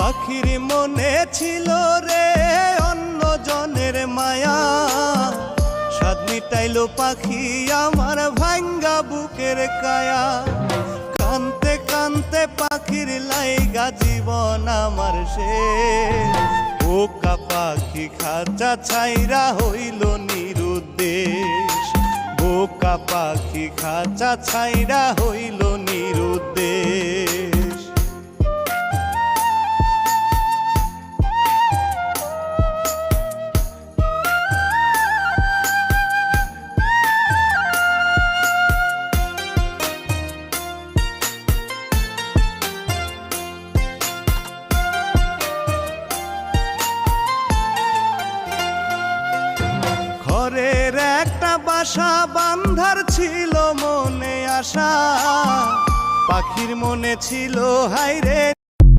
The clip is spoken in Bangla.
পাখির মনে ছিল রে অন্য জনের মায়া, স্বাদ মিটাইলো পাখি আমার ভাঙ্গা বুকের কায়া। কানতে কানতে পাখির লাইগা জীবন আমার শেষ, বোকা পাখি খাঁচা ছাইরা হইল নিরুদ্দেশ, বোকা পাখি খাঁচা ছাইরা হইল নিরুদ্দেশ। ঘরের একটা বাসা বান্ধার ছিল মনে আশা, পাখির মনে ছিল হায়রে